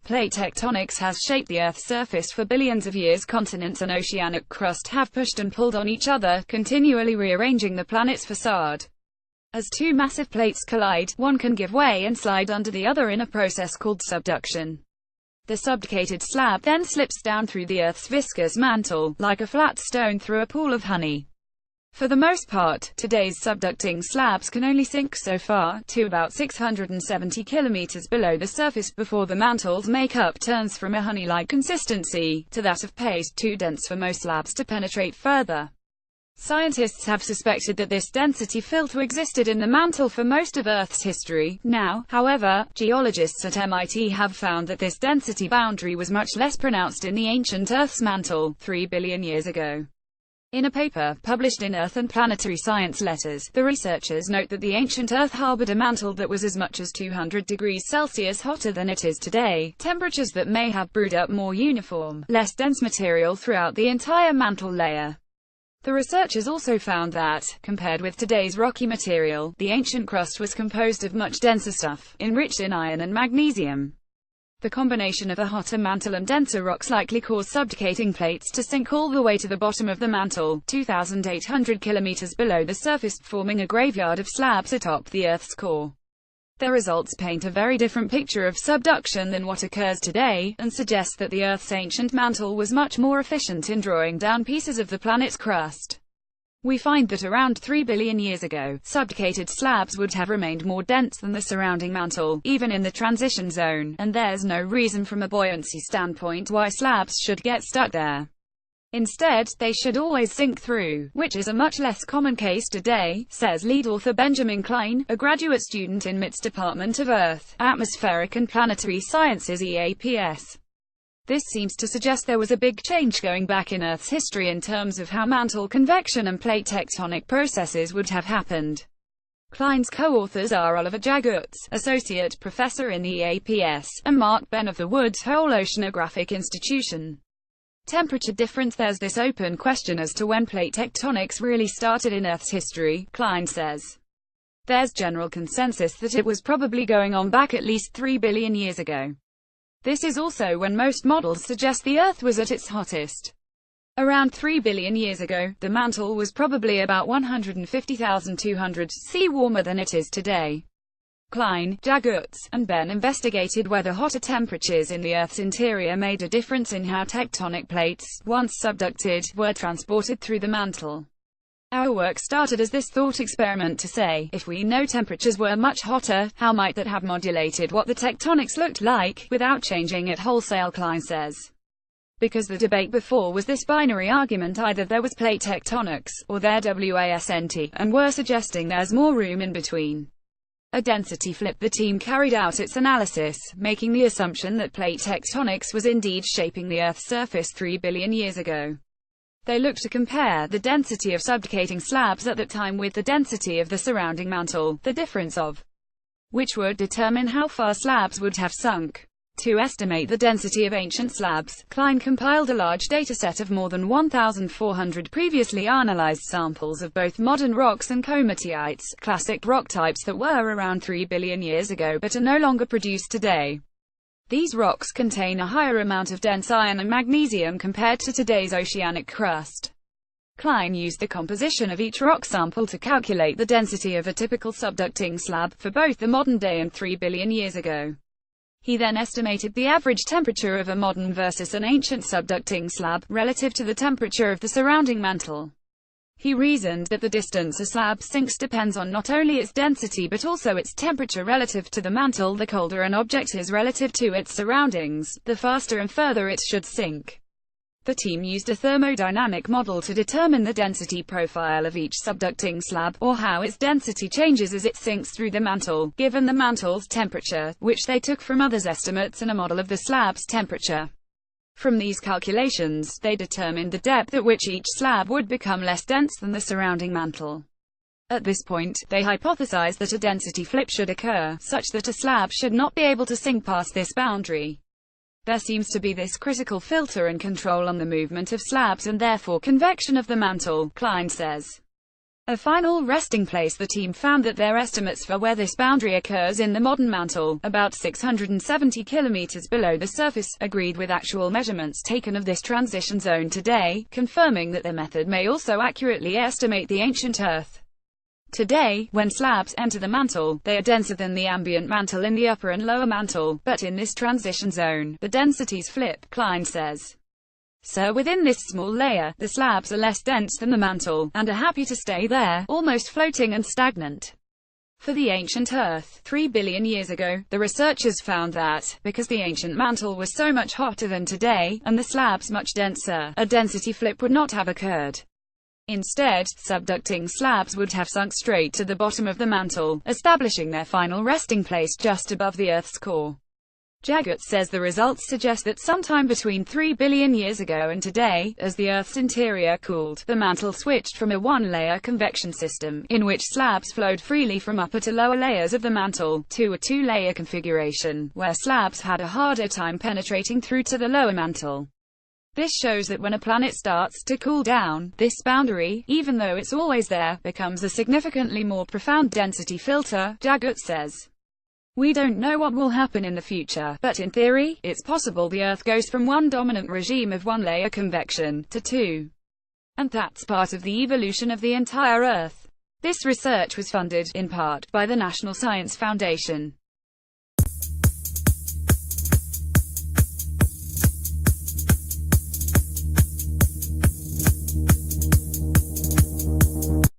Plate tectonics has shaped the Earth's surface for billions of years. Continents and oceanic crust have pushed and pulled on each other, continually rearranging the planet's facade. As two massive plates collide, one can give way and slide under the other in a process called subduction. The subducated slab then slips down through the Earth's viscous mantle, like a flat stone through a pool of honey. For the most part, today's subducting slabs can only sink so far, to about 670 kilometers below the surface, before the mantle's makeup turns from a honey-like consistency to that of paste, too dense for most slabs to penetrate further. Scientists have suspected that this density filter existed in the mantle for most of Earth's history. Now, however, geologists at MIT have found that this density boundary was much less pronounced in the ancient Earth's mantle, 3 billion years ago. In a paper published in Earth and Planetary Science Letters, the researchers note that the ancient Earth harbored a mantle that was as much as 200 degrees Celsius hotter than it is today, temperatures that may have brewed up more uniform, less dense material throughout the entire mantle layer. The researchers also found that, compared with today's rocky material, the ancient crust was composed of much denser stuff, enriched in iron and magnesium. The combination of a hotter mantle and denser rocks likely caused subducating plates to sink all the way to the bottom of the mantle, 2,800 kilometers below the surface, forming a graveyard of slabs atop the Earth's core. Their results paint a very different picture of subduction than what occurs today, and suggest that the Earth's ancient mantle was much more efficient in drawing down pieces of the planet's crust. We find that around 3 billion years ago, subducated slabs would have remained more dense than the surrounding mantle, even in the transition zone, and there's no reason from a buoyancy standpoint why slabs should get stuck there. Instead, they should always sink through, which is a much less common case today, says lead author Benjamin Klein, a graduate student in MIT's Department of Earth, Atmospheric and Planetary Sciences (EAPS). This seems to suggest there was a big change going back in Earth's history in terms of how mantle convection and plate tectonic processes would have happened. Klein's co-authors are Oliver Jagutz, associate professor in the EAPS, and Mark Ben of the Woods Hole Oceanographic Institution. Temperature difference. There's this open question as to when plate tectonics really started in Earth's history, Klein says. There's general consensus that it was probably going on back at least 3 billion years ago. This is also when most models suggest the Earth was at its hottest. Around 3 billion years ago, the mantle was probably about 150,200 C warmer than it is today. Klein, Jagutz, and Ben investigated whether hotter temperatures in the Earth's interior made a difference in how tectonic plates, once subducted, were transported through the mantle. Our work started as this thought experiment to say, if we know temperatures were much hotter, how might that have modulated what the tectonics looked like, without changing it wholesale, Klein says. Because the debate before was this binary argument: either there was plate tectonics, or there wasn't, and we're suggesting there's more room in between. A density flip. The team carried out its analysis, making the assumption that plate tectonics was indeed shaping the Earth's surface 3 billion years ago. They looked to compare the density of subducating slabs at that time with the density of the surrounding mantle, the difference of which would determine how far slabs would have sunk. To estimate the density of ancient slabs, Klein compiled a large dataset of more than 1,400 previously analyzed samples of both modern rocks and komatiites, classic rock types that were around 3 billion years ago but are no longer produced today. These rocks contain a higher amount of dense iron and magnesium compared to today's oceanic crust. Klein used the composition of each rock sample to calculate the density of a typical subducting slab, for both the modern day and 3 billion years ago. He then estimated the average temperature of a modern versus an ancient subducting slab, relative to the temperature of the surrounding mantle. He reasoned that the distance a slab sinks depends on not only its density but also its temperature relative to the mantle. The colder an object is relative to its surroundings, the faster and further it should sink. The team used a thermodynamic model to determine the density profile of each subducting slab, or how its density changes as it sinks through the mantle, given the mantle's temperature, which they took from others' estimates and a model of the slab's temperature. From these calculations, they determined the depth at which each slab would become less dense than the surrounding mantle. At this point, they hypothesized that a density flip should occur, such that a slab should not be able to sink past this boundary. There seems to be this critical filter and control on the movement of slabs and therefore convection of the mantle, Klein says. A final resting place. The team found that their estimates for where this boundary occurs in the modern mantle, about 670 kilometers below the surface, agreed with actual measurements taken of this transition zone today, confirming that their method may also accurately estimate the ancient Earth. Today, when slabs enter the mantle, they are denser than the ambient mantle in the upper and lower mantle, but in this transition zone, the densities flip, Klein says. So within this small layer, the slabs are less dense than the mantle, and are happy to stay there, almost floating and stagnant. For the ancient Earth, 3 billion years ago, the researchers found that, because the ancient mantle was so much hotter than today, and the slabs much denser, a density flip would not have occurred. Instead, subducting slabs would have sunk straight to the bottom of the mantle, establishing their final resting place just above the Earth's core. Jaggett says the results suggest that sometime between 3 billion years ago and today, as the Earth's interior cooled, the mantle switched from a one-layer convection system, in which slabs flowed freely from upper to lower layers of the mantle, to a two-layer configuration, where slabs had a harder time penetrating through to the lower mantle. This shows that when a planet starts to cool down, this boundary, even though it's always there, becomes a significantly more profound density filter, Jaggett says. We don't know what will happen in the future, but in theory, it's possible the Earth goes from one dominant regime of one-layer convection, to two. And that's part of the evolution of the entire Earth. This research was funded, in part, by the National Science Foundation.